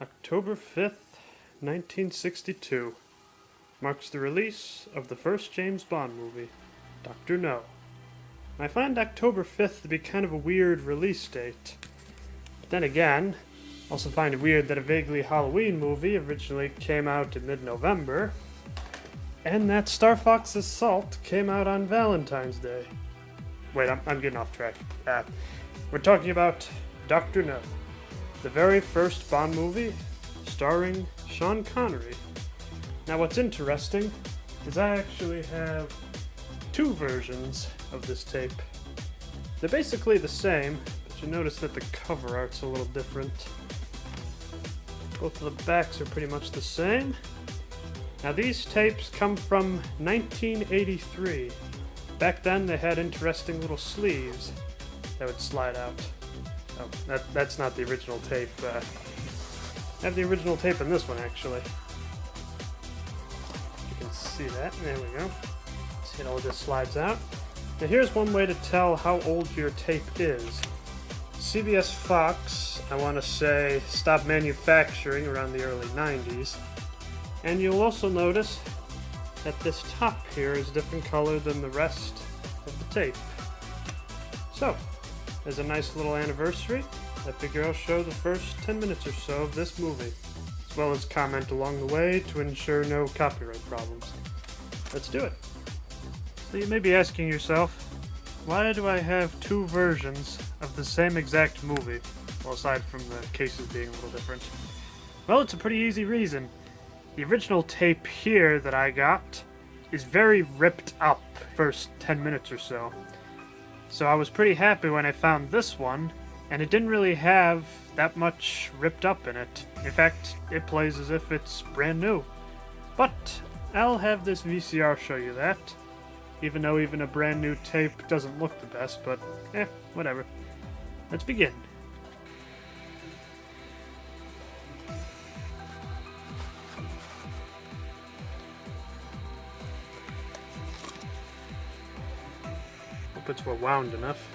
October 5th, 1962, marks the release of the first James Bond movie, Dr. No. I find October 5th to be kind of a weird release date. But then again, also find it weird that a vaguely Halloween movie originally came out in mid-November, and that Star Fox's Salt came out on Valentine's Day. Wait, I'm getting off track. We're talking about Dr. No, the very first Bond movie starring Sean Connery. Now what's interesting is I actually have two versions of this tape. They're basically the same, but you notice that the cover art's a little different. Both of the backs are pretty much the same. Now these tapes come from 1983. Back then they had interesting little sleeves that would slide out. Oh, that's not the original tape. I have the original tape in this one, actually. You can see that. There we go. See, it all just slides out. Now here's one way to tell how old your tape is. CBSFOX, I want to say, stopped manufacturing around the early 90s. And you'll also notice that this top here is a different color than the rest of the tape. So, as a nice little anniversary, I figure I'll show the first 10 minutes or so of this movie, as well as comment along the way to ensure no copyright problems. Let's do it. So you may be asking yourself, why do I have two versions of the same exact movie? Well, aside from the cases being a little different. Well, it's a pretty easy reason. The original tape here that I got is very ripped up first 10 minutes or so. So I was pretty happy when I found this one, and it didn't really have that much ripped up in it. In fact, it plays as if it's brand new. But I'll have this VCR show you that, even though even a brand new tape doesn't look the best, but whatever. Let's begin. Hope it's wound enough.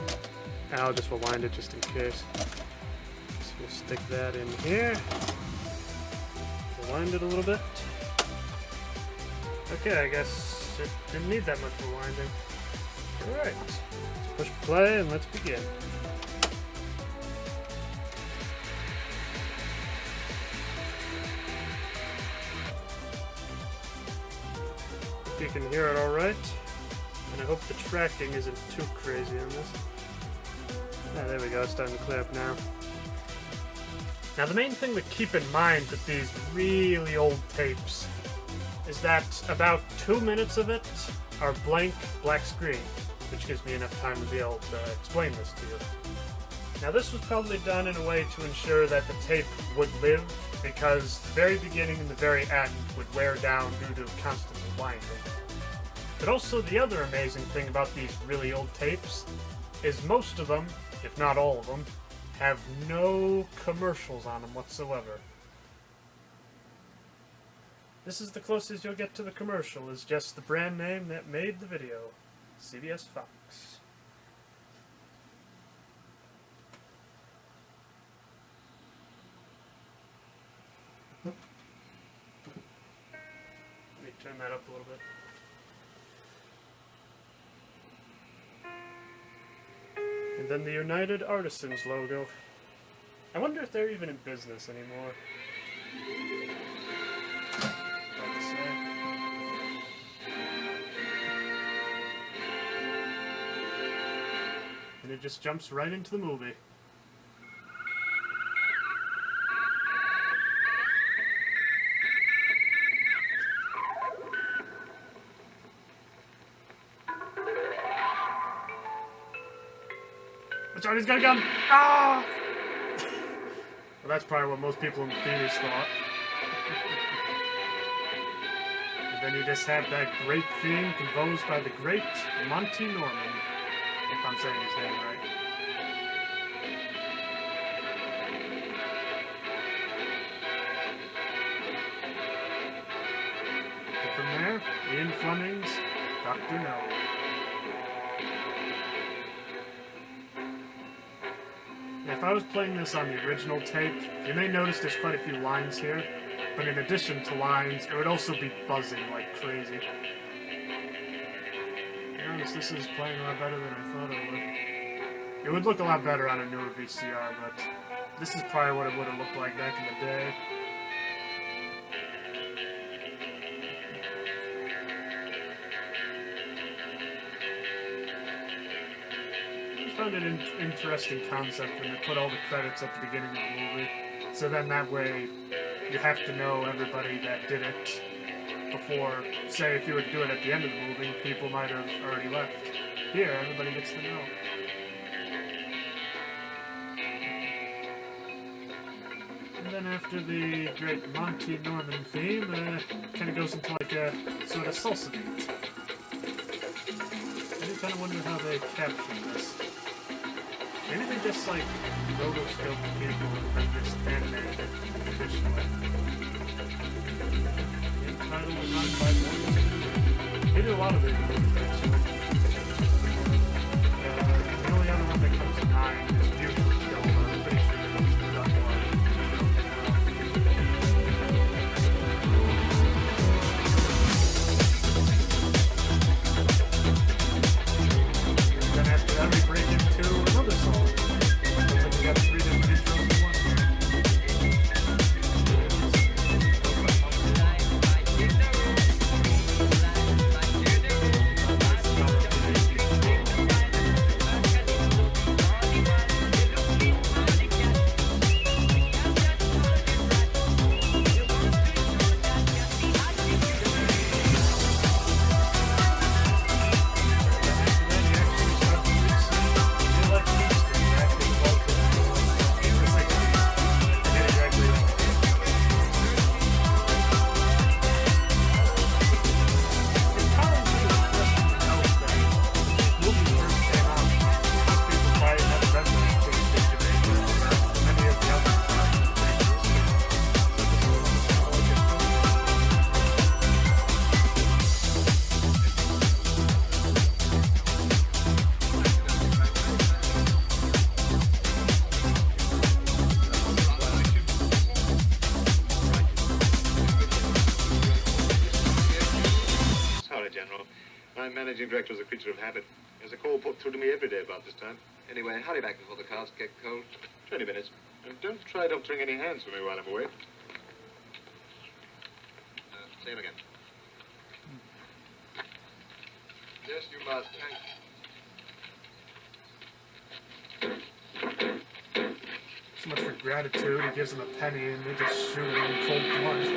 I'll just rewind it just in case. So we'll stick that in here. Rewind it a little bit. Okay, I guess it didn't need that much rewinding. Alright, let's push play and let's begin. Hope you can hear it alright. And I hope the tracking isn't too crazy on this. There we go, it's starting to clear up now. Now the main thing to keep in mind with these really old tapes is that about 2 minutes of it are blank black screen, which gives me enough time to be able to explain this to you. Now this was probably done in a way to ensure that the tape would live, because the very beginning and the very end would wear down due to constant rewinding. But also the other amazing thing about these really old tapes is most of them, if not all of them, have no commercials on them whatsoever. This is the closest you'll get to the commercial, is just the brand name that made the video, CBSFOX. Let me turn that up a little bit. And then the United Artisans logo. I wonder if they're even in business anymore. Hard to say. And it just jumps right into the movie. Johnny's got a gun! Ah! Well, that's probably what most people in the theaters thought. And then you just have that great theme composed by the great Monty Norman, if I'm saying his name right. And from there, Ian Fleming's Dr. No. if I was playing this on the original tape, you may notice there's quite a few lines here, but in addition to lines, it would also be buzzing like crazy. To be honest, this is playing a lot better than I thought it would. It would look a lot better on a newer VCR, but this is probably what it would have looked like back in the day. I found it an interesting concept when they put all the credits at the beginning of the movie. So then that way, you have to know everybody that did it before, say if you were to do it at the end of the movie, people might have already left. Here, everybody gets to know. And then after the great Monty Norman theme, it kind of goes into like a sort of salsa beat. I do kind of wonder how they captured this. Maybe they just like rotoscoped people and then just animated it additionally. Entitled and run by Boys. They did a lot of it movies actually. The only other one that comes to mind is Beautiful Kill, but I'm pretty sure it's done more. Then after that we break into another song. Looks like we got 3 different intros in one. Managing director is a creature of habit. There's a call put through to me every day about this time. Anyway, hurry back before the cars get cold. 20 minutes. And don't try doctoring any hands for me while I'm away. Same again. Yes, you must. Thanks. So much for gratitude. He gives them a penny and they just shoot him in cold blood.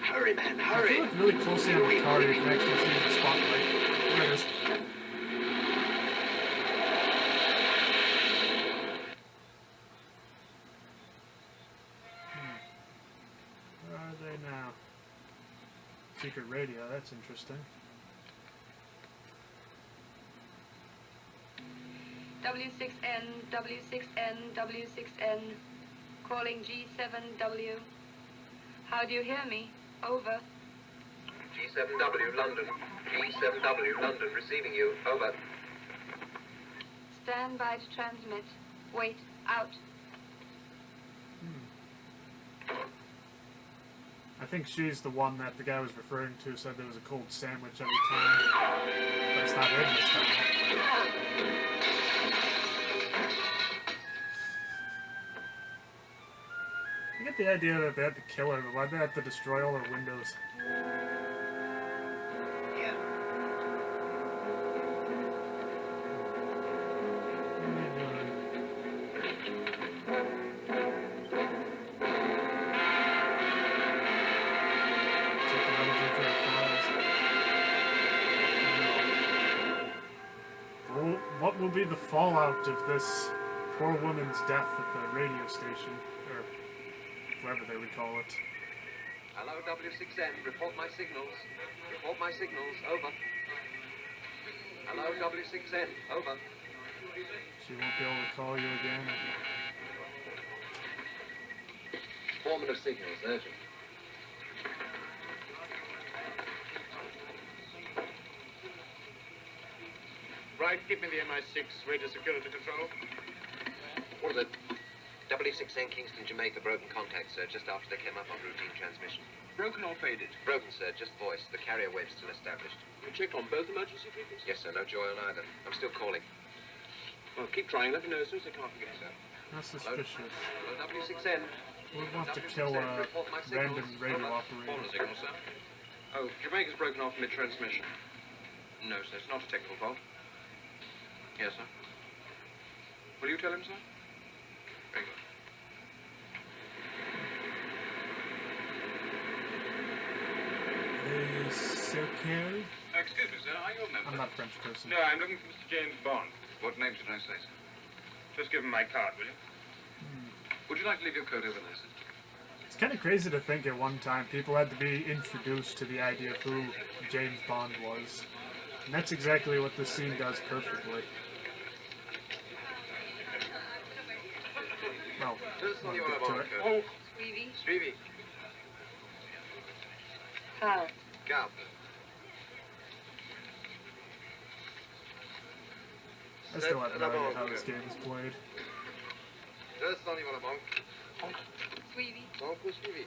Hurry, man, If hurry. you look really closely on the car, you can actually see the spotlight. There it is. Where are they now? Secret radio, that's interesting. W6N, W6N, W6N, calling G7W. How do you hear me? Over. G7W, London. G7W, London, receiving you. Over. Stand by to transmit. Wait. Out. I think she's the one that the guy was referring to, said there was a cold sandwich every time. But it's not him this time. I get the idea that they had to kill her, but why'd they have to destroy all her windows? Yeah. What are you doing? Checking everything for her files. Well, what will be the fallout of this poor woman's death at the radio station? Or whatever they would call it. Hello, W6N. Report my signals. Report my signals. Over. Hello, W6N. Over. She won't be able to call you again. Foreman of signals. Urgent. right. Give me the MI6 radio security control. What is it? W6N Kingston, Jamaica, broken contact, sir, just after they came up on routine transmission. Broken or faded? Broken, sir, just voice. The carrier wave's still established. You checked on both emergency frequencies? Yes, sir, no joy on either. I'm still calling. Well, keep trying. Let me know as soon as they can't forget, sir. That's suspicious. Hello, W6N. We want to kill a random radio operator. Signal, sir. Oh, Jamaica's broken off mid-transmission. No, sir, it's not a technical fault. Yes, sir. Will you tell him, sir? Very good. Excuse me, sir, are you a member? I'm not a French person. No, I'm looking for Mr. James Bond. What name should I say, sir? Just give him my card, will you? Would you like to leave your coat over there, sir? It's kind of crazy to think at one time people had to be introduced to the idea of who James Bond was. And that's exactly what this scene does perfectly. Well, we'll get to it. Oh, Sweetie. Stevie. Carl. Gal. I still have no idea how this game is played. Descendez à la banque. Sweetie. Banque suivi.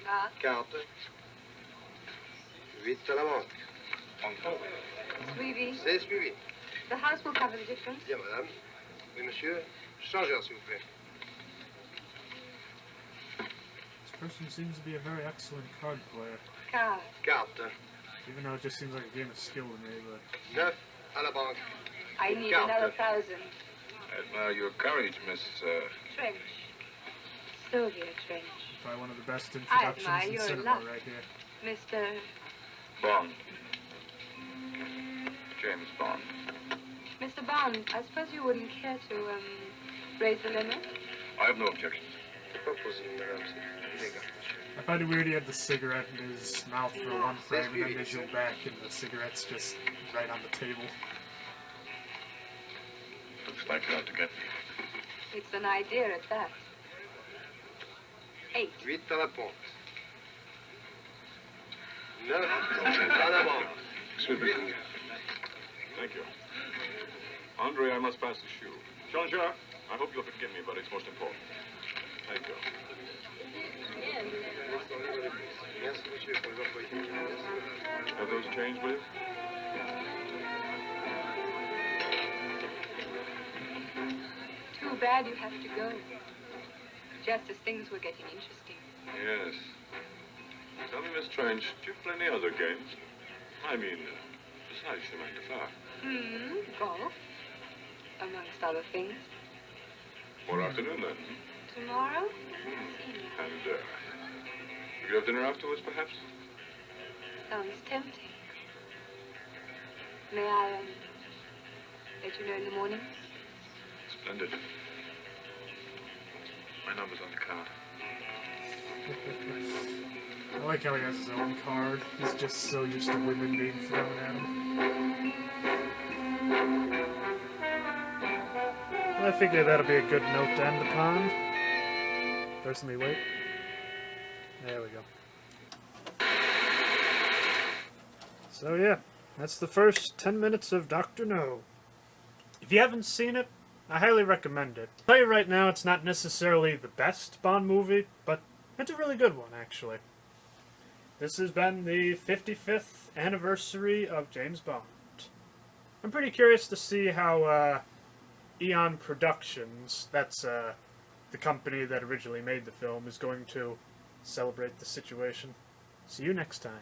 Ah. Carte. 8 à la banque. Sweetie. C'est suivi. The house will cover the difference. Bien, madame. Oui, monsieur. Changeur, s'il vous plaît. This person seems to be a very excellent card player, Carl. Carte. even though it just seems like a game of skill to me, but... 9 à la banque. I need Carte. another 1,000. I admire your courage, Miss... Trench. Sylvia Trench. Probably one of the best I introductions admire in your cinema luck. right here. Mr. Bond. James Bond. Mr. Bond, I suppose you wouldn't care to, raise the limit? I have no objection. Pas possible, madame. C'est illégal. I find it weird he had the cigarette in his mouth for one frame and then they zoom back and the cigarette's just right on the table. Looks like you're out to get me. It's an idea at that. 8. 8 à la pompe. 9 à la banque. Excuse me. Thank you. Andre, I must pass the shoe. Jean-Jacques, I hope you'll forgive me, but it's most important. Thank you. Merci, monsieur, pour les employés. Merci. Have those changed, please? Too bad you have to go. Just as things were getting interesting. Yes. Tell me, Miss Trench, do you play any other games? I mean, besides chemin de fer. Golf. Amongst other things. More afternoon, then. Tomorrow? And, you could have dinner afterwards, perhaps? Sounds tempting. May I, let you know in the morning? Splendid. My number's on the card. I like how he has his own card. He's just so used to women being thrown at him. Well, I figure that'll be a good note to end upon. Personally, wait. There we go. So yeah, that's the first 10 minutes of Dr. No. If you haven't seen it, I highly recommend it. I'll tell you right now, it's not necessarily the best Bond movie, but it's a really good one, actually. This has been the 55th anniversary of James Bond. I'm pretty curious to see how Eon Productions, that's the company that originally made the film, is going to celebrate the situation. See you next time.